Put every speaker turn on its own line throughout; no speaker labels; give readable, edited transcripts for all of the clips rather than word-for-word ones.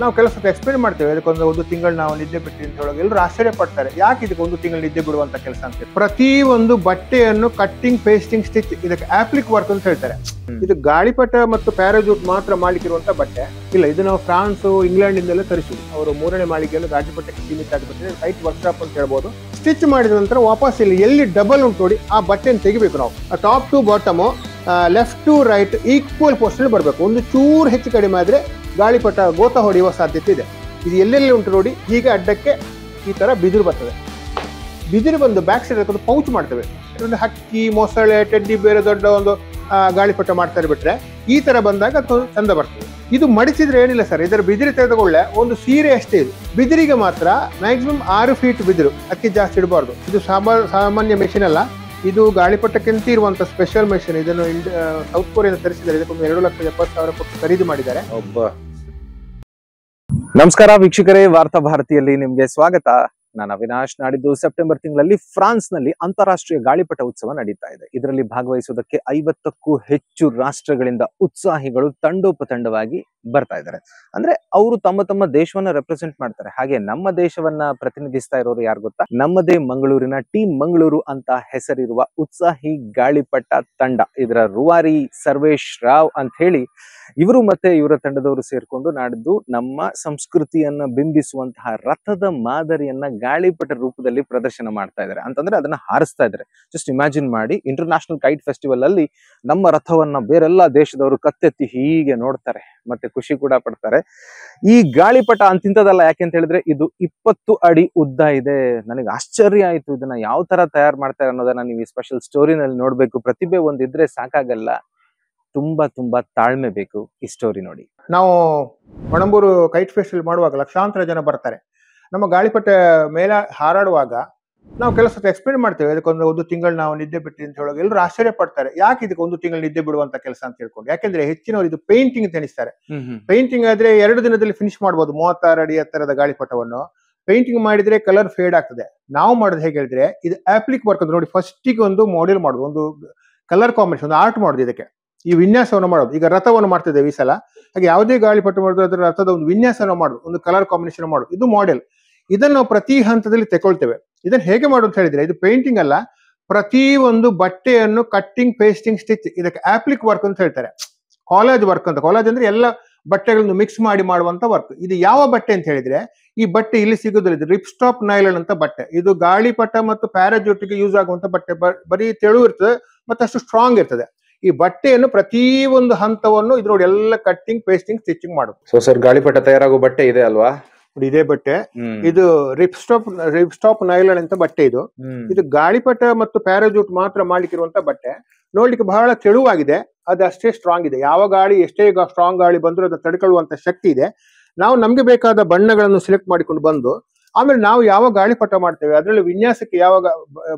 ನಾವು ಕೆಲಸ ಎಕ್ಸ್ಪ್ಲೇನ್ ಮಾಡ್ತೇವೆ. ಅದಕ್ಕೊಂದು 1 ತಿಂಗಳು ನಾವು ನಿದ್ದೆ ಬಿಟ್ಟು ಅಂತ ಹೇಳೋದು ಎಲ್ಲರೂ ಆಶ್ಚರ್ಯ ಪಡ್ತಾರೆ. ಯಾಕೆ ಇದಕ್ಕೆ 1 ತಿಂಗಳು ನಿದ್ದೆ ಬಿಡುವಂತ ಕೆಲಸ ಅಂತ. ಪ್ರತಿ ಒಂದು ಬಟ್ಟೆಯನ್ನು ಕಟ್ಟಿಂಗ್, ಪೇಸ್ಟಿಂಗ್, ಸ್ಟಿಚ್ ಇದಕ್ಕೆ ಆಪ್ಲಿಕ್ ವರ್ಕ್ ಅಂತ ಹೇಳ್ತಾರೆ. ಇದು ಗಾಳಿಪಟ ಮತ್ತು ಪ್ಯಾರಾಜೂಟ್ ಮಾತ್ರ ಮಾಡ್ಲಿಕ್ಕಿರುವಂತ ಬಟ್ಟೆ ಇಲ್ಲ. ಇದು ನಾವು ಫ್ರಾನ್ಸ್, ಇಂಗ್ಲೆಂಡ್ ಇಂದಲೇ ತರಿಸುದು. ಅವರು 3ನೇ ಮಾಳಿಗೆಯನ್ನು ಗಾಳಿಪಟಕ್ಕೆ ಸೀಮಿತ ಆಗಿಬಿಟ್ಟಿದೆ. ಸೈಟ್ ವರ್ಕ್ಶಾಪ್ ಅಂತ ಹೇಳ್ಬೋದು. ಸ್ಟಿಚ್ ಮಾಡಿದ ನಂತರ ವಾಪಸ್ ಇಲ್ಲಿ ಎಲ್ಲಿ ಡಬಲ್ ಉಂಟು ನೋಡಿ ಆ ಬಟ್ಟೆಯನ್ನು ತೆಗಿಬೇಕು ನಾವು. Top to bottom, left to right equal portion ಬರಬೇಕು. ಒಂದು ಚೂರು ಹೆಚ್ಚು ಕಡಿಮೆ ಆದ್ರೆ ಗಾಳಿಪಟ ಗೋತ ಹೊಡೆಯುವ ಸಾಧ್ಯತೆ ಇದೆ. ಇದು ಎಲ್ಲೆಲ್ಲಿ ಉಂಟು ನೋಡಿ, ಹೀಗೆ ಅಡ್ಡಕ್ಕೆ ಈ ತರ ಬಿದಿರು ಬರ್ತದೆ. ಬಿದಿರು ಬಂದು ಬ್ಯಾಕ್ ಸೈಡ್ ಒಂದು ಪೌಚ್ ಮಾಡ್ತೇವೆ. ಒಂದು ಹಕ್ಕಿ, ಮೊಸಳೆ, ಟೆಡ್ಡಿ ಬೇರೆ ದೊಡ್ಡ ಒಂದು ಗಾಳಿಪಟ ಮಾಡ್ತಾರೆ ಬಿಟ್ರೆ ಈ ತರ ಬಂದಾಗ ಚಂದ ಬರ್ತದೆ. ಇದು ಮಡಿಸಿದ್ರೆ ಏನಿಲ್ಲ ಸರ್, ಇದರ ಬಿದಿರು ತೆಗೆದುಕೊಳ್ಳೆ ಒಂದು ಸೀರೆ ಅಷ್ಟೇ. ಇದು ಬಿದಿರಿಗೆ ಮಾತ್ರ ಮ್ಯಾಕ್ಸಿಮಮ್ 6 ಫೀಟ್ ಬಿದಿರು, ಅದಕ್ಕೆ ಜಾಸ್ತಿ ಇಡಬಾರ್ದು. ಇದು ಸಾಮಾನ್ಯ ಮೆಷಿನ್ ಅಲ್ಲ, ಇದು ಗಾಳಿಪಟಕ್ಕಿಂತ ಇರುವಂತ ಸ್ಪೆಷಲ್ ಮೆಷಿನ್. ಇದನ್ನು ಸೌತ್ ಕೊರಿಯಾದ ತರಿಸಿದ್ದಾರೆ. ಇದಕ್ಕೊಂದು 2,70,000 ಕೊಟ್ಟು ಖರೀದಿ ಮಾಡಿದ್ದಾರೆ.
ನಮಸ್ಕಾರ ವೀಕ್ಷಕರೇ, ವಾರ್ತಾ ಭಾರತಿಯಲ್ಲಿ ನಿಮ್ಗೆ ಸ್ವಾಗತ. ನಾನು ಅವಿನಾಶ್. ನಾಡಿದ್ದು ಸೆಪ್ಟೆಂಬರ್ ತಿಂಗಳಲ್ಲಿ ಫ್ರಾನ್ಸ್ ನಲ್ಲಿ ಅಂತಾರಾಷ್ಟ್ರೀಯ ಗಾಳಿಪಟ ಉತ್ಸವ ನಡೀತಾ ಇದೆ. ಇದರಲ್ಲಿ ಭಾಗವಹಿಸುವುದಕ್ಕೆ 50ಕ್ಕೂ ಹೆಚ್ಚು ರಾಷ್ಟ್ರಗಳಿಂದ ಉತ್ಸಾಹಿಗಳು ತಂಡೋಪತಂಡವಾಗಿ ಬರ್ತಾ ಇದ್ದಾರೆ. ಅಂದ್ರೆ ಅವರು ತಮ್ಮ ದೇಶವನ್ನ ರೆಪ್ರೆಸೆಂಟ್ ಮಾಡ್ತಾರೆ. ಹಾಗೆ ನಮ್ಮ ದೇಶವನ್ನ ಪ್ರತಿನಿಧಿಸ್ತಾ ಇರೋರು ಯಾರು ಗೊತ್ತಾ? ನಮ್ಮದೇ ಮಂಗಳೂರಿನ ಟೀಮ್ ಮಂಗಳೂರು ಅಂತ ಹೆಸರಿರುವ ಉತ್ಸಾಹಿ ಗಾಳಿಪಟ ತಂಡ. ಇದರ ರೂವಾರಿ ಸರ್ವೇಶ್ ರಾವ್ ಅಂತ ಹೇಳಿ ಇವರು ಮತ್ತೆ ಇವರ ತಂಡದವರು ಸೇರ್ಕೊಂಡು ನಾಡಿದ್ದು ನಮ್ಮ ಸಂಸ್ಕೃತಿಯನ್ನ ಬಿಂಬಿಸುವಂತಹ ರಥದ ಮಾದರಿಯನ್ನ ಗಾಳಿಪಟ ರೂಪದಲ್ಲಿ ಪ್ರದರ್ಶನ ಮಾಡ್ತಾ ಇದ್ದಾರೆ. ಅಂತಂದ್ರೆ ಅದನ್ನ ಹಾರಿಸ್ತಾ ಇದ್ದಾರೆ. ಜಸ್ಟ್ ಇಮ್ಯಾಜಿನ್ ಮಾಡಿ, ಇಂಟರ್ನ್ಯಾಷನಲ್ ಕೈಟ್ ಫೆಸ್ಟಿವಲ್ ಅಲ್ಲಿ ನಮ್ಮ ರಥವನ್ನ ಬೇರೆಲ್ಲಾ ದೇಶದವರು ಕತ್ತೆತ್ತಿ ಹೀಗೆ ನೋಡ್ತಾರೆ, ಮತ್ತೆ ಖುಷಿ ಕೂಡ ಪಡ್ತಾರೆ. ಈ ಗಾಳಿಪಟ ಅಂತಿಂತದಲ್ಲ. ಯಾಕೆಂತ ಹೇಳಿದ್ರೆ ಇದು 20 ಅಡಿ ಉದ್ದ ಇದೆ. ನನಗೆ ಆಶ್ಚರ್ಯ ಆಯ್ತು, ಇದನ್ನ ಯಾವ ತರ ತಯಾರು ಮಾಡ್ತಾರೆ ಅನ್ನೋದನ್ನ ನೀವು ಈ ಸ್ಪೆಷಲ್ ಸ್ಟೋರಿನಲ್ಲಿ ನೋಡ್ಬೇಕು. ಪ್ರತಿಭೆ ಒಂದಿದ್ರೆ ಸಾಕಾಗಲ್ಲ, ತುಂಬಾ ತಾಳ್ಮೆ ಬೇಕು. ಈ ಸ್ಟೋರಿ ನೋಡಿ.
ನಾವು ಮಣಂಬೂರು ಕೈಟ್ ಫೆಸ್ಟಿವಲ್ ಮಾಡುವಾಗ ಲಕ್ಷಾಂತರ ಜನ ಬರ್ತಾರೆ. ನಮ್ಮ ಗಾಳಿಪಟ ಮೇಲೆ ಹಾರಾಡುವಾಗ ನಾವು ಕೆಲಸ ಎಕ್ಸ್ಪ್ಲೇನ್ ಮಾಡ್ತೇವೆ. ಅದಕ್ಕೊಂದು 1 ತಿಂಗಳು ನಾವು ನಿದ್ದೆ ಬಿಟ್ಟು ಅಂತ ಹೇಳೋದು ಎಲ್ಲರೂ ಆಶ್ಚರ್ಯ ಪಡ್ತಾರೆ. ಯಾಕೆ ಇದಕ್ಕೆ 1 ತಿಂಗಳು ನಿದ್ದೆ ಬಿಡುವಂತ ಕೆಲಸ ಅಂತ ಹೇಳ್ಕೊಂಡು. ಯಾಕೆಂದ್ರೆ ಹೆಚ್ಚಿನವರು ಇದು ಪೇಂಟಿಂಗ್ ಅಂತ ಎಣಿಸ್ತಾರೆ. ಪೇಂಟಿಂಗ್ ಆದ್ರೆ 2 ದಿನದಲ್ಲಿ ಫಿನಿಶ್ ಮಾಡಬಹುದು 36 ಅಡಿ ಎತ್ತರದ ಗಾಳಿಪಟವನ್ನು. ಪೇಂಟಿಂಗ್ ಮಾಡಿದ್ರೆ ಕಲರ್ ಫೇಡ್ ಆಗ್ತದೆ. ನಾವು ಮಾಡೋದು ಹೇಗೆ ಹೇಳಿದ್ರೆ, ಇದು ಆಪ್ಲಿಕ್ ವರ್ಕ್ ನೋಡಿ. ಫಸ್ಟಿಗೆ ಒಂದು ಮಾಡೆಲ್ ಮಾಡೋದು, ಒಂದು ಕಲರ್ ಕಾಂಬಿನೇಷನ್, ಒಂದು ಆರ್ಟ್ ಮಾಡೋದು. ಇದಕ್ಕೆ ಈ ವಿನ್ಯಾಸವನ್ನು ಮಾಡೋದು. ಈಗ ರಥವನ್ನು ಮಾಡ್ತಿದ್ದೇವೆ ಈ ಸಲ, ಹಾಗೆ ಯಾವುದೇ ಗಾಳಿಪಟ ಮಾಡೋದು ಅದರ ರಥದ ಒಂದು ವಿನ್ಯಾಸವನ್ನು ಮಾಡೋದು, ಒಂದು ಕಲರ್ ಕಾಂಬಿನೇಷನ್ ಮಾಡೋದು. ಇದು ಮಾಡೆಲ್. ಇದನ್ನು ನಾವು ಪ್ರತಿ ಹಂತದಲ್ಲಿ ತಗೊಳ್ತೇವೆ. ಇದನ್ನು ಹೇಗೆ ಮಾಡೋದು ಅಂತ ಹೇಳಿದ್ರೆ, ಇದು ಪೇಂಟಿಂಗ್ ಅಲ್ಲ, ಪ್ರತಿ ಒಂದು ಬಟ್ಟೆಯನ್ನು ಕಟ್ಟಿಂಗ್, ಪೇಸ್ಟಿಂಗ್, ಸ್ಟಿಚ್ ಇದಕ್ಕೆ ಆಪ್ಲಿಕ್ ವರ್ಕ್ ಅಂತ ಹೇಳ್ತಾರೆ. ಕಾಲೇಜ್ ವರ್ಕ್ ಅಂತ. ಕಾಲೇಜ್ ಅಂದ್ರೆ ಎಲ್ಲ ಬಟ್ಟೆಗಳನ್ನು ಮಿಕ್ಸ್ ಮಾಡಿ ಮಾಡುವಂತ ವರ್ಕ್. ಇದು ಯಾವ ಬಟ್ಟೆ ಅಂತ ಹೇಳಿದ್ರೆ, ಈ ಬಟ್ಟೆ ಇಲ್ಲಿ ಸಿಗೋದಿಲ್ಲ. ಇದು ರಿಪ್ಸ್ಟಾಪ್ ನೈಲಾನ್ ಅಂತ ಬಟ್ಟೆ. ಇದು ಗಾಳಿಪಟ ಮತ್ತು ಪ್ಯಾರಾಜೂಟ್ಗೆ ಯೂಸ್ ಆಗುವಂತ ಬಟ್ಟೆ. ಬರೀ ತೆಳು ಇರ್ತದೆ ಮತ್ತೆ ಅಷ್ಟು ಸ್ಟ್ರಾಂಗ್ ಇರ್ತದೆ. ಈ ಬಟ್ಟೆಯನ್ನು ಪ್ರತಿ ಒಂದು ಹಂತವನ್ನು ಇದ್ರೊಳಗೆ ಎಲ್ಲ ಕಟ್ಟಿಂಗ್, ಪೇಸ್ಟಿಂಗ್, ಸ್ಟಿಚಿಂಗ್ ಮಾಡೋದು.
ಸೊ ಸರ್, ಗಾಳಿಪಟ ತಯಾರಾಗೋ ಬಟ್ಟೆ ಇದೆ ಅಲ್ವಾ?
ಇದೇ ಬಟ್ಟೆ. ಇದು ರಿಪ್ಸ್ಟಾಪ್ ನೈಲಾನ್ ಅಂತ ಬಟ್ಟೆ. ಇದು ಗಾಳಿಪಟ ಮತ್ತು ಪ್ಯಾರಾಜೂಟ್ ಮಾತ್ರ ಮಾಡ್ಲಿಕ್ಕಿರುವಂತ ಬಟ್ಟೆ. ನೋಡ್ಲಿಕ್ಕೆ ಬಹಳ ತೆಳುವಾಗಿದೆ, ಅದು ಅಷ್ಟೇ ಸ್ಟ್ರಾಂಗ್ ಇದೆ. ಯಾವ ಗಾಳಿ, ಎಷ್ಟೇ ಸ್ಟ್ರಾಂಗ್ ಗಾಳಿ ಬಂದರೂ ಅದನ್ನು ತಡೆಕೊಳ್ಳುವಂತ ಶಕ್ತಿ ಇದೆ. ನಾವು ನಮ್ಗೆ ಬೇಕಾದ ಬಣ್ಣಗಳನ್ನು ಸೆಲೆಕ್ಟ್ ಮಾಡಿಕೊಂಡು ಬಂದು ಆಮೇಲೆ ನಾವು ಯಾವ ಗಾಳಿಪಟ ಮಾಡ್ತೇವೆ ಅದರಲ್ಲಿ ವಿನ್ಯಾಸಕ್ಕೆ ಯಾವಾಗ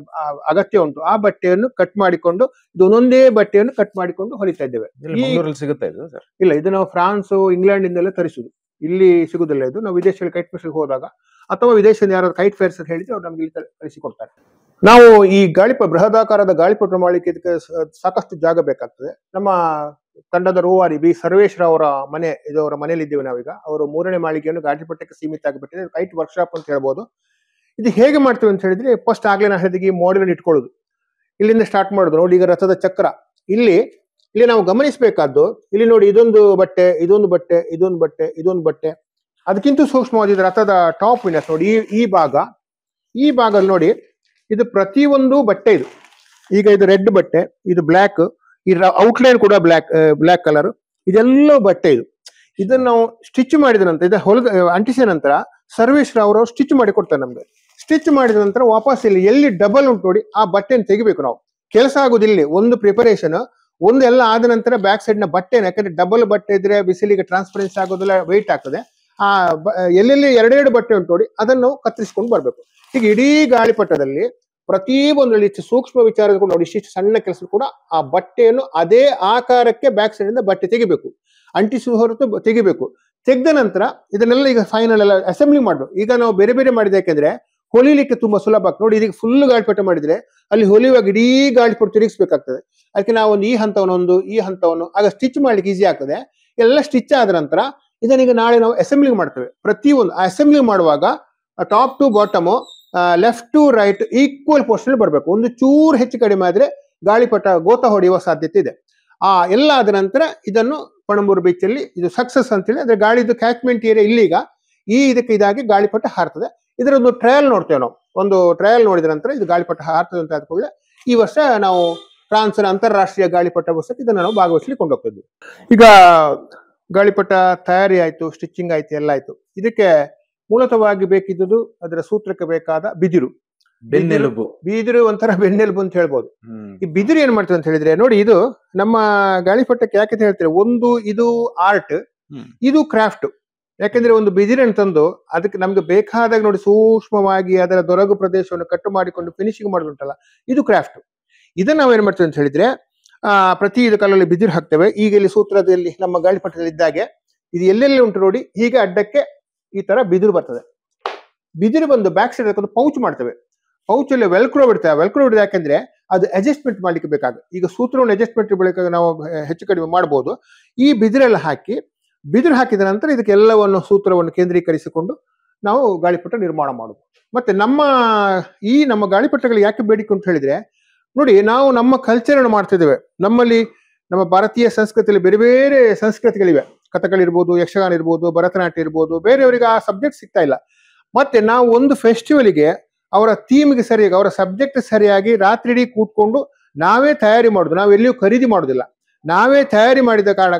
ಅಗತ್ಯ ಉಂಟು ಆ ಬಟ್ಟೆಯನ್ನು ಕಟ್ ಮಾಡಿಕೊಂಡು, ಇದು ಒಂದೊಂದೇ ಬಟ್ಟೆಯನ್ನು ಕಟ್ ಮಾಡಿಕೊಂಡು ಹೊಲಿತಾ ಇದ್ದೇವೆ.
ಸಿಗುತ್ತೆ
ಇಲ್ಲ, ಇದು ನಾವು ಫ್ರಾನ್ಸ್, ಇಂಗ್ಲೆಂಡ್ ಇಂದಲೇ ತರಿಸುದು. ಇಲ್ಲಿ ಸಿಗುದಿಲ್ಲ. ಇದು ನಾವು ವಿದೇಶದಲ್ಲಿ ಕೈಟ್ ಫೇರ್ಸ್ ಹೋದಾಗ ಅಥವಾ ವಿದೇಶದಿಂದ ಯಾರಾದ್ರು ಕೈಟ್ ಫೇರ್ಸ್ ಅಂತ ಹೇಳಿದ್ರೆ ಅವ್ರು ನಮ್ಗೆ ತರಿಸಿಕೊಡ್ತಾರೆ. ನಾವು ಈ ಬೃಹದಾಕಾರದ ಗಾಳಿಪಟ ಮಾಡಲಿಕ್ಕೆ ಇದಕ್ಕೆ ಸಾಕಷ್ಟು ಜಾಗ ಬೇಕಾಗ್ತದೆ. ನಮ್ಮ ತಂಡದ ರೂವಾರಿ ಬಿ ಸರ್ವೇಶ್ ಅವರ ಮನೆ, ಇದು ಅವರ ಮನೇಲಿ ಇದ್ದೇವೆ ನಾವೀಗ. ಅವರು 3ನೇ ಮಾಳಿಗೆಯನ್ನು ಗಾಳಿಪಟಕ್ಕೆ ಸೀಮಿತ ಆಗಿಬಿಟ್ಟಿದೆ. ಕೈಟ್ ವರ್ಕ್ಶಾಪ್ ಅಂತ ಹೇಳ್ಬೋದು. ಇದು ಹೇಗೆ ಮಾಡ್ತೇವೆ ಅಂತ ಹೇಳಿದ್ರೆ, ಫಸ್ಟ್ ಆಗ್ಲೇ ನಾನು ಹೇಳಿದ ಈ ಮಾಡೆಲ್ ಇಟ್ಕೊಳ್ಳೋದು, ಇಲ್ಲಿಂದ ಸ್ಟಾರ್ಟ್ ಮಾಡೋದು. ನೋಡಿ, ಈಗ ರಥದ ಚಕ್ರ ಇಲ್ಲಿ ನಾವು ಗಮನಿಸಬೇಕಾದ್ದು, ಇಲ್ಲಿ ನೋಡಿ, ಇದೊಂದು ಬಟ್ಟೆ, ಇದೊಂದು ಬಟ್ಟೆ, ಇದೊಂದು ಬಟ್ಟೆ, ಇದೊಂದು ಬಟ್ಟೆ. ಅದಕ್ಕಿಂತ ಸೂಕ್ಷ್ಮವಾದ ರಥದ ಟಾಪ್ ವಿನ್ಯಾಸ ನೋಡಿ. ಈ ಭಾಗದಲ್ಲಿ ನೋಡಿ, ಇದು ಪ್ರತಿಯೊಂದು ಬಟ್ಟೆ. ಈಗ ಇದು ರೆಡ್ ಬಟ್ಟೆ, ಇದು ಬ್ಲ್ಯಾಕ್, ಈ ಔಟ್ಲೈನ್ ಕೂಡ ಬ್ಲ್ಯಾಕ್ ಕಲರ್. ಇದೆಲ್ಲ ಬಟ್ಟೆ. ಇದನ್ನು ನಾವು ಸ್ಟಿಚ್ ಮಾಡಿದ ನಂತರ, ಇದು ಅಂಟಿಸಿದ ನಂತರ ಸರ್ವೇಶ್ ಅವರು ಸ್ಟಿಚ್ ಮಾಡಿ ಕೊಡ್ತಾರೆ ನಮ್ಗೆ. ಸ್ಟಿಚ್ ಮಾಡಿದ ನಂತರ ವಾಪಸ್ ಇಲ್ಲಿ ಎಲ್ಲಿ ಡಬಲ್ ಉಂಟು ನೋಡಿ ಆ ಬಟ್ಟೆಯನ್ನು ತೆಗಿಬೇಕು ನಾವು. ಕೆಲಸ ಆಗುದಿಲ್ಲ. ಒಂದು ಪ್ರಿಪರೇಷನ್, ಒಂದು ಎಲ್ಲ ಆದ ನಂತರ ಬ್ಯಾಕ್ ಸೈಡ್ ನ ಬಟ್ಟೆ, ಯಾಕಂದ್ರೆ ಡಬಲ್ ಬಟ್ಟೆ ಇದ್ರೆ ಬಿಸಿಲಿಗೆ ಟ್ರಾನ್ಸ್ಪರೆನ್ಸಿ ಆಗೋದಿಲ್ಲ, ವೆಯ್ಟ್ ಆಗ್ತದೆ. ಆ ಎಲ್ಲೆಲ್ಲಿ 2 ಬಟ್ಟೆ ಉಂಟು ನೋಡಿ ಅದನ್ನು ನಾವು ಕತ್ತರಿಸಿಕೊಂಡು ಬರ್ಬೇಕು. ಹೀಗೆ ಇಡೀ ಗಾಳಿಪಟದಲ್ಲಿ ಪ್ರತಿ ಒಂದರಲ್ಲಿ ಸೂಕ್ಷ್ಮ ವಿಚಾರಗಳು ನೋಡಿ, ಇಷ್ಟು ಸಣ್ಣ ಕೆಲಸ ಕೂಡ ಆ ಬಟ್ಟೆಯನ್ನು ಅದೇ ಆಕಾರಕ್ಕೆ ಬ್ಯಾಕ್ ಸೈಡ್ ಇಂದ ಬಟ್ಟೆ ತೆಗಿಬೇಕು. ಅಂಟಿಸುವ ಹೊರತು ತೆಗಿಬೇಕು. ತೆಗೆದ ನಂತರ ಇದನ್ನೆಲ್ಲ ಈಗ ಫೈನಲ್ ಎಲ್ಲ ಅಸೆಂಬ್ಲಿ ಮಾಡ್ಬೇಕು. ಈಗ ನಾವು ಬೇರೆ ಬೇರೆ ಮಾಡಿದೆ, ಯಾಕೆಂದ್ರೆ ಹೊಲಿಲಿಕ್ಕೆ ತುಂಬಾ ಸುಲಭ ಆಗ್ತದೆ. ನೋಡಿ, ಇದಕ್ಕೆ ಫುಲ್ ಗಾಳಿಪಟ ಮಾಡಿದ್ರೆ ಅಲ್ಲಿ ಹೊಲಿಯುವಾಗ ಇಡೀ ಗಾಳಿಪಟ ತಿರುಗಿಸ್ಬೇಕಾಗ್ತದೆ. ಅದಕ್ಕೆ ನಾವು ಈ ಹಂತವನ್ನು, ಈ ಹಂತವನ್ನು ಆಗ ಸ್ಟಿಚ್ ಮಾಡ್ಲಿಕ್ಕೆ ಈಸಿ ಆಗ್ತದೆ. ಎಲ್ಲ ಸ್ಟಿಚ್ ಆದ ನಂತರ ಇದನ್ನೀಗ ನಾಳೆ ನಾವು ಅಸೆಂಬ್ಲಿಂಗ್ ಮಾಡ್ತೇವೆ. ಪ್ರತಿಯೊಂದು ಅಸೆಂಬ್ಲಿ ಮಾಡುವಾಗ top to bottom, left to right equal portion ಬರಬೇಕು. ಒಂದು ಚೂರು ಹೆಚ್ಚು ಕಡಿಮೆ ಆದ್ರೆ ಗಾಳಿಪಟ ಗೋತ ಹೊಡೆಯುವ ಸಾಧ್ಯತೆ ಇದೆ. ಎಲ್ಲ ಆದ ನಂತರ ಇದನ್ನು ಪಣಂಬೂರು ಬೀಚ್ ಅಲ್ಲಿ ಇದು ಸಕ್ಸಸ್ ಅಂತೇಳಿ, ಅಂದ್ರೆ ಗಾಳಿದು ಕ್ಯಾಚ್ಮೆಂಟ್ ಏರಿಯಾ ಇಲ್ಲಿಗ ಇದಕ್ಕೆ ಇದಾಗಿ ಗಾಳಿಪಟ ಹಾರ್ತದೆ. ಇದರ ಒಂದು ಟ್ರಯಲ್ ನೋಡ್ತೇವೆ ನಾವು. ಒಂದು ಟ್ರಯಲ್ ನೋಡಿದ ನಂತರ ಇದು ಗಾಳಿಪಟ ಹಾರ್ತದೆ ಅಂತ ಆದ್ಕೊಳ್ಳೆ ಈ ವರ್ಷ ನಾವು ಫ್ರಾನ್ಸ್ನ ಅಂತಾರಾಷ್ಟ್ರೀಯ ಗಾಳಿಪಟ ಉತ್ಸವಕ್ಕೆ ಇದನ್ನು ನಾವು ಭಾಗವಹಿಸಲಿಕ್ಕೆ ಕೊಂಡೋಗ್ತಿದ್ವಿ. ಈಗ ಗಾಳಿಪಟ ತಯಾರಿ ಆಯ್ತು, ಸ್ಟಿಚಿಂಗ್ ಆಯ್ತು, ಎಲ್ಲ ಆಯ್ತು. ಇದಕ್ಕೆ ಮೂಲತವಾಗಿ ಬೇಕಿದ್ದುದು ಅದರ ಸೂತ್ರಕ್ಕೆ ಬೇಕಾದ ಬಿದಿರು. ಬಿದಿರು ಒಂಥರ ಬೆನ್ನೆಲುಬು ಅಂತ ಹೇಳ್ಬೋದು. ಈ ಬಿದಿರು ಏನ್ ಮಾಡ್ತದೆ ಅಂತ ಹೇಳಿದ್ರೆ, ನೋಡಿ ಇದು ನಮ್ಮ ಗಾಳಿಪಟಕ್ಕೆ ಯಾಕೆ ಹೇಳ್ತಾರೆ, ಒಂದು ಇದು ಆರ್ಟ್, ಇದು ಕ್ರಾಫ್ಟ್. ಯಾಕೆಂದ್ರೆ ಒಂದು ಬಿದಿರನ್ನು ತಂದು ಅದಕ್ಕೆ ನಮ್ಗೆ ಬೇಕಾದಾಗ ನೋಡಿ ಸೂಕ್ಷ್ಮವಾಗಿ ಅದರ ದೊರಗು ಪ್ರದೇಶವನ್ನು ಕಟ್ಟು ಮಾಡಿಕೊಂಡು ಫಿನಿಶಿಂಗ್ ಮಾಡುದುಂಟಲ್ಲ, ಇದು ಕ್ರಾಫ್ಟ್. ಇದನ್ನ ನಾವು ಏನ್ ಮಾಡ್ತೇವೆ ಅಂತ ಹೇಳಿದ್ರೆ, ಪ್ರತಿ ಇದು ಕಲ್ಲಲ್ಲಿ ಬಿದಿರು ಹಾಕ್ತೇವೆ. ಈಗ ಇಲ್ಲಿ ಸೂತ್ರದಲ್ಲಿ ನಮ್ಮ ಗಾಳಿಪಟದಲ್ಲಿ ಇದ್ದಾಗೆ ಇದು ಎಲ್ಲೆಲ್ಲಿ ಉಂಟು ನೋಡಿ, ಹೀಗೆ ಅಡ್ಡಕ್ಕೆ ಈ ತರ ಬಿದಿರು ಬರ್ತದೆ. ಬಿದಿರು ಬಂದು ಬ್ಯಾಕ್ ಸೈಡ್ ಒಂದು ಪೌಚ್ ಮಾಡ್ತೇವೆ. ಪೌಚ್ ಅಲ್ಲಿ ವೆಲ್ಕ್ರೋ ಬಿಡ್ತೇವೆ. ವೆಲ್ಕ್ರೋ ಬಿಡಿದ ಯಾಕಂದ್ರೆ ಅದು ಅಡ್ಜಸ್ಟ್ಮೆಂಟ್ ಮಾಡ್ಲಿಕ್ಕೆ ಬೇಕಾಗ. ಈಗ ಸೂತ್ರವನ್ನು ಅಡ್ಜಸ್ಟ್ಮೆಂಟ್ ಬೇಕಾಗ ನಾವು ಹೆಚ್ಚು ಕಡಿಮೆ ಮಾಡ್ಬೋದು. ಈ ಬಿದಿರೆಲ್ಲ ಹಾಕಿ, ಬಿದಿರು ಹಾಕಿದ ನಂತರ ಇದಕ್ಕೆ ಎಲ್ಲವನ್ನು ಸೂತ್ರವನ್ನು ಕೇಂದ್ರೀಕರಿಸಿಕೊಂಡು ನಾವು ಗಾಳಿಪಟ ನಿರ್ಮಾಣ ಮಾಡುದು. ಮತ್ತೆ ನಮ್ಮ ಗಾಳಿಪಟಗಳು ಯಾಕೆ ಬೇಡಿಕೆ ಅಂತ ಹೇಳಿದ್ರೆ, ನೋಡಿ ನಾವು ನಮ್ಮ ಕಲ್ಚರ್ ಅನ್ನು ಮಾಡ್ತಿದ್ದೇವೆ. ನಮ್ಮಲ್ಲಿ ನಮ್ಮ ಭಾರತೀಯ ಸಂಸ್ಕೃತಿಯಲ್ಲಿ ಬೇರೆ ಬೇರೆ ಸಂಸ್ಕೃತಿಗಳಿವೆ. ಕಥಕಳಿ ಇರ್ಬೋದು, ಯಕ್ಷಗಾನ ಇರ್ಬೋದು, ಭರತನಾಟ್ಯ ಇರ್ಬೋದು. ಬೇರೆಯವರಿಗೆ ಆ ಸಬ್ಜೆಕ್ಟ್ ಸಿಗ್ತಾ ಇಲ್ಲ. ಮತ್ತೆ ನಾವು ಒಂದು ಫೆಸ್ಟಿವಲ್ಗೆ ಅವರ ಥೀಮ್ಗೆ ಸರಿಯಾಗಿ, ಅವರ ಸಬ್ಜೆಕ್ಟ್ ಸರಿಯಾಗಿ ರಾತ್ರಿ ಇಡೀ ಕೂತ್ಕೊಂಡು ನಾವೇ ತಯಾರಿ ಮಾಡುದು. ನಾವು ಎಲ್ಲಿಯೂ ಖರೀದಿ ಮಾಡುದಿಲ್ಲ, ನಾವೇ ತಯಾರಿ ಮಾಡಿದ ಕಾರಣ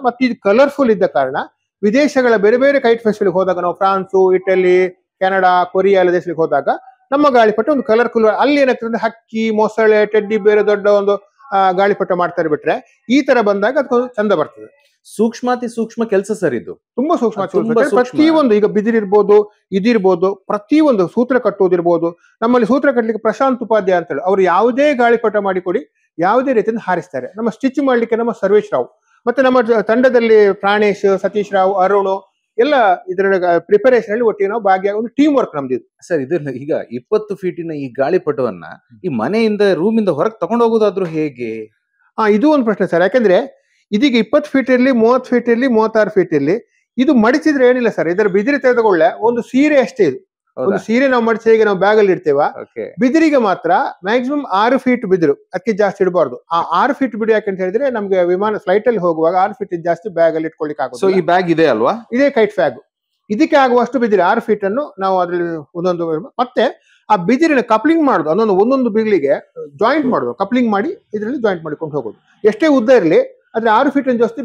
ಮತ್ತೆ ಇದು ಕಲರ್ಫುಲ್ ಇದ್ದ ಕಾರಣ ವಿದೇಶಗಳ ಬೇರೆ ಬೇರೆ ಕೈಟ್ ಫೆಸ್ಟಿವಲ್ ಹೋದಾಗ, ನಾವು ಫ್ರಾನ್ಸು, ಇಟಲಿ, ಕೆನಡಾ, ಕೊರಿಯಾ ಎಲ್ಲ ದೇಶಗಳಿಗೆ ಹೋದಾಗ ನಮ್ಮ ಗಾಳಿಪಟ ಒಂದು ಕಲರ್ಫುಲ್, ಅಲ್ಲಿ ಏನಾಗ್ತದೆ ಅಂದ್ರೆ ಹಕ್ಕಿ, ಮೊಸಳೆ, ಟೆಡ್ಡಿ ಬೇರೆ ದೊಡ್ಡ ಒಂದು ಗಾಳಿಪಟ ಮಾಡ್ತಾರೆ. ಬಿಟ್ರೆ ಈ ತರ ಬಂದಾಗ ಅದಕ್ಕೊಂದು ಚಂದ ಬರ್ತದೆ.
ಸೂಕ್ಷ್ಮ ಕೆಲಸ ಸರ್ ಇದು,
ತುಂಬಾ ಸೂಕ್ಷ್ಮ. ಪ್ರತಿಯೊಂದು ಈಗ ಬಿದಿರಿರ್ಬೋದು, ಇದಿರ್ಬೋದು, ಪ್ರತಿಯೊಂದು ಸೂತ್ರ ಕಟ್ಟುವುದಿರ್ಬೋದು. ನಮ್ಮಲ್ಲಿ ಸೂತ್ರ ಕಟ್ಟಲಿಕ್ಕೆ ಪ್ರಶಾಂತ್ ಉಪಾಧ್ಯಾಯ ಅಂತ ಹೇಳಿ ಅವರು ಯಾವುದೇ ಗಾಳಿಪಟ ಮಾಡಿಕೊಡಿ ಯಾವುದೇ ರೀತಿಯಿಂದ ಹಾರಿಸ್ತಾರೆ. ನಮ್ಮ ಸ್ಟಿಚ್ ಮಾಡ್ಲಿಕ್ಕೆ ನಮ್ಮ ಸರ್ವೇಶ್ ರಾವ್, ಮತ್ತೆ ನಮ್ಮ ತಂಡದಲ್ಲಿ ಪ್ರಾಣೇಶ್, ಸತೀಶ್ ರಾವ್, ಅರುಣ್ ಎಲ್ಲ ಇದರ ಪ್ರಿಪರೇಷನ್ ಅಲ್ಲಿ ಒಟ್ಟಿಗೆ ನಾವು ಭಾಗಿಯಾಗಿ ಒಂದು ಟೀಮ್ ವರ್ಕ್ ನಮ್ದು
ಸರ್. ಇದು ಈಗ 20 ಫೀಟಿನ ಈ ಗಾಳಿಪಟವನ್ನ ಈ ಮನೆಯಿಂದ ರೂಮಿಂದ ಹೊರಗೆ ತಗೊಂಡು ಹೋಗೋದಾದ್ರೂ ಹೇಗೆ?
ಇದು ಒಂದು ಪ್ರಶ್ನೆ ಸರ್. ಯಾಕಂದ್ರೆ ಇದೀಗ 20 ಫೀಟ್ ಇರ್ಲಿ, 30 ಫೀಟ್ ಇರ್ಲಿ, 36 ಫೀಟ್ ಇರ್ಲಿ, ಇದು ಮಡಿಸಿದ್ರೆ ಏನಿಲ್ಲ ಸರ್. ಇದರ ಬಿದಿರು ತೆಗೆದುಕೊಳ್ಳೆ ಒಂದು ಸೀರೆ ಅಷ್ಟೇ. ಇದು ಒಂದು ಸೀರೆ ನಾವು ಮಡಿಸಿ ಹೇಗೆ ನಾವು ಬ್ಯಾಗ್ ಅಲ್ಲಿ ಇಡ್ತೇವ, ಬಿದಿರಿಗೆ ಮಾತ್ರ ಮ್ಯಾಕ್ಸಿಮಮ್ 6 ಫೀಟ್ ಬಿದಿರು, ಅದಕ್ಕೆ ಜಾಸ್ತಿ ಇಡಬಾರ್ದು. ಆ 6 ಫೀಟ್ ಬಿಡಿ ಯಾಕಂತ ಹೇಳಿದ್ರೆ ನಮ್ಗೆ ವಿಮಾನ ಫ್ಲೈಟ್ ಅಲ್ಲಿ ಹೋಗುವಾಗ 6 ಫೀಟ್ ಜಾಸ್ತಿ ಬ್ಯಾಗ್ ಅಲ್ಲಿ ಇಟ್ಕೊಳ್ಳಿಕ್ಕೆ ಆಗುತ್ತೆ.
ಸೊ ಈ ಬ್ಯಾಗ್ ಇದೆ ಅಲ್ವಾ,
ಇದೇ ಕೈಟ್ ಬ್ಯಾಗ್. ಇದಕ್ಕೆ ಆಗುವಷ್ಟು ಬಿದಿರು 6 ಫೀಟ್ ಅನ್ನು ನಾವು ಅದ್ರಲ್ಲಿ ಒಂದೊಂದು, ಮತ್ತೆ ಆ ಬಿದಿರಿನ ಕಪ್ಲಿಂಗ್ ಮಾಡುದು, ಒಂದೊಂದು ಬಿಗ್ಲಿಗೆ ಜಾಯಿಂಟ್ ಮಾಡುದು, ಕಪ್ಲಿಂಗ್ ಮಾಡಿ ಇದರಲ್ಲಿ ಜಾಯಿಂಟ್ ಮಾಡಿಕೊಂಡು ಹೋಗೋದು. ಎಷ್ಟೇ ಉದ್ದ ಇರಲಿ ಆದ್ರೆ 6 ಫೀಟ್ ಜಾಸ್ತಿ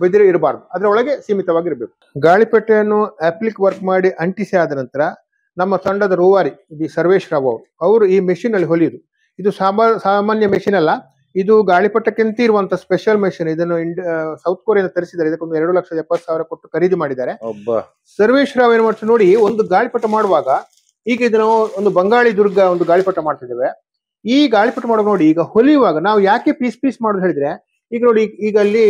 ಬಿದಿರು ಇರಬಾರ್ದು, ಅದ್ರ ಒಳಗೆ ಸೀಮಿತವಾಗಿರ್ಬೇಕು. ಗಾಳಿಪಟೆಯನ್ನು ಅಪ್ಲಿಕ್ ವರ್ಕ್ ಮಾಡಿ ಅಂಟಿಸಿ ಆದ ನಂತರ ನಮ್ಮ ತಂಡದ ರೂವಾರಿ ಬಿ ಸರ್ವೇಶ್ ರಾವ್ ಅವರು ಈ ಮೆಷಿನ್ ಅಲ್ಲಿ ಹೊಲಿಯುದು. ಇದು ಸಾಮಾನ್ಯ ಮೆಷಿನ್ ಅಲ್ಲ, ಇದು ಗಾಳಿಪಟಕ್ಕಿಂತ ಇರುವಂತ ಸ್ಪೆಷಲ್ ಮೆಷಿನ್. ಇದನ್ನು ಸೌತ್ ಕೊರಿಯಾ ತರಿಸಿದ್ದಾರೆ. ಇದಕ್ಕೊಂದು 2,70,000 ಕೊಟ್ಟು ಖರೀದಿ ಮಾಡಿದ್ದಾರೆ. ಸರ್ವೇಶ್ ರಾವ್ ಏನ್ ಮಾಡ್ತಾರೆ ನೋಡಿ, ಒಂದು ಗಾಳಿಪಟ ಮಾಡುವಾಗ, ಈಗ ಇದು ನಾವು ಒಂದು ಬಂಗಾಳಿ ದುರ್ಗ ಒಂದು ಗಾಳಿಪಟ ಮಾಡ್ತಿದ್ದೇವೆ. ಈ ಗಾಳಿಪಟ ಮಾಡುವಾಗ ನೋಡಿ, ಈಗ ಹೊಲಿಯುವಾಗ ನಾವು ಯಾಕೆ ಪೀಸ್ ಮಾಡೋದು ಹೇಳಿದ್ರೆ, ಈಗ ನೋಡಿ ಈಗ ಅಲ್ಲಿ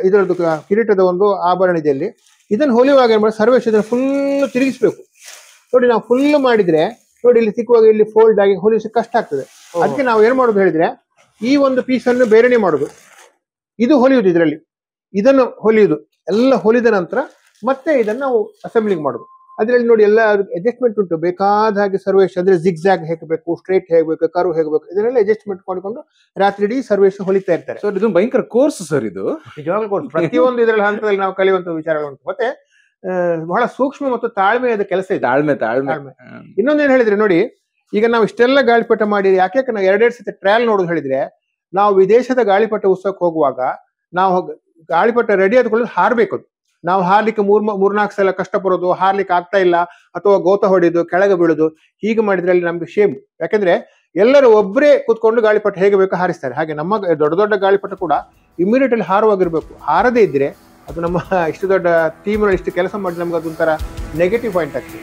ಇದರದ್ದು ಕಿರೀಟದ ಒಂದು ಆಭರಣ ಇದೆ ಅಲ್ಲಿ. ಇದನ್ನು ಹೊಲಿಯುವಾಗ ಏನ್ ಮಾಡಿ ಸರ್ವೇಶ್ ಇದನ್ನು ಫುಲ್ ತಿರುಗಿಸ್ಬೇಕು. ನೋಡಿ ನಾವು ಫುಲ್ ಮಾಡಿದ್ರೆ ನೋಡಿ ಇಲ್ಲಿ ಸಿಕ್ಕುವಾಗ ಇಲ್ಲಿ ಫೋಲ್ಡ್ ಆಗಿ ಹೊಲಿಸಿ ಕಷ್ಟ ಆಗ್ತದೆ. ಅದಕ್ಕೆ ನಾವು ಏನ್ ಮಾಡೋದು ಹೇಳಿದ್ರೆ, ಈ ಒಂದು ಪೀಸ್ ಅನ್ನು ಬೇರೆನೆ ಮಾಡುದು, ಇದು ಹೊಲಿಯುದು, ಇದನ್ನು ಹೊಲಿಯುದು. ಎಲ್ಲ ಹೊಲಿದ ನಂತರ ಮತ್ತೆ ಇದನ್ನ ನಾವು ಅಸೆಂಬ್ಲಿಂಗ್ ಮಾಡುದು. ಅದ್ರಲ್ಲಿ ನೋಡಿ ಎಲ್ಲ ಅಡ್ಜಸ್ಟ್ಮೆಂಟ್ ಉಂಟು. ಬೇಕಾದ ಹಾಗೆ ಸರ್ವೇಶ್ ಅಂದ್ರೆ ಜಿಗ್ಜಾಗ್ ಹೇಗಬೇಕು, ಸ್ಟ್ರೇಟ್ ಹೇಗಬೇಕು, ಕರು ಹೇಗಬೇಕು, ಇದನ್ನೆಲ್ಲ ಅಡ್ಜಸ್ಟ್ಮೆಂಟ್ ಮಾಡಿಕೊಂಡು ರಾತ್ರಿ ಇಡೀ ಸರ್ವೇಶ್ ಹೊಲಿತಾ ಇರ್ತಾರೆ.
ಸೊ ಇದು ಭಯಂಕರ ಕೋರ್ಸ್ ಸರ್. ಇದು
ನಿಜವಾಗ್ಲೂ ಕೋರ್ಸ್. ಪ್ರತಿಯೊಂದು ಇದರಲ್ಲಿ ಹಂತದಲ್ಲಿ ನಾವು ಕಲಿಯುವಂತ ವಿಚಾರಗಳು ಉಂಟು. ಮತ್ತೆ ಬಹಳ ಸೂಕ್ಷ್ಮ ಮತ್ತು ತಾಳ್ಮೆಯಾದ ಕೆಲಸ ಇದೆ.
ತಾಳ್ಮೆ.
ಇನ್ನೊಂದೇನು ಹೇಳಿದ್ರೆ ನೋಡಿ, ಈಗ ನಾವು ಇಷ್ಟೆಲ್ಲ ಗಾಳಿಪಟ ಮಾಡಿ ಯಾಕೆ ನಾವು 2 ಸತಿ ಟ್ರಯಲ್ ನೋಡೋದು ಹೇಳಿದ್ರೆ, ನಾವು ವಿದೇಶದ ಗಾಳಿಪಟ ಉತ್ಸವಕ್ಕೆ ಹೋಗುವಾಗ ನಾವು ಗಾಳಿಪಟ ರೆಡಿ ಆದ್ಕೊಳ್ಳೋದು ಹಾರ್ಬೇಕು. ನಾವು ಹಾರ್ಲಿಕ್ಕೆ 3-4 ಸಲ ಕಷ್ಟಪಡೋದು, ಹಾರ್ಲಿಕ್ಕೆ ಆಗ್ತಾ ಇಲ್ಲ, ಅಥವಾ ಗೋತ ಹೊಡೆದು ಕೆಳಗೆ ಬೀಳುದು, ಹೀಗೆ ಮಾಡಿದ್ರೆ ಅಲ್ಲಿ ನಮ್ಗೆ ಶೇಮ್. ಯಾಕಂದ್ರೆ ಎಲ್ಲರೂ ಒಬ್ಬರೇ ಕೂತ್ಕೊಂಡು ಗಾಳಿಪಟ ಹೇಗೆ ಬೇಕು ಹಾರಿಸ್ತಾರೆ. ಹಾಗೆ ನಮ್ಮ ದೊಡ್ಡ ಗಾಳಿಪಟ ಕೂಡ ಇಮಿಡಿಯೇಟ್ ಅಲ್ಲಿ ಹಾರುವಾಗಿರ್ಬೇಕು. ಹಾರದೇ ಇದ್ರೆ ಅದು ನಮ್ಮ ಇಷ್ಟು ದೊಡ್ಡ ಟೀಮ್ ಇಷ್ಟು ಕೆಲಸ ಮಾಡಿ ನಮ್ಗೆ ಅದೊಂಥರ ನೆಗೆಟಿವ್ ಪಾಯಿಂಟ್ ಆಗ್ತದೆ.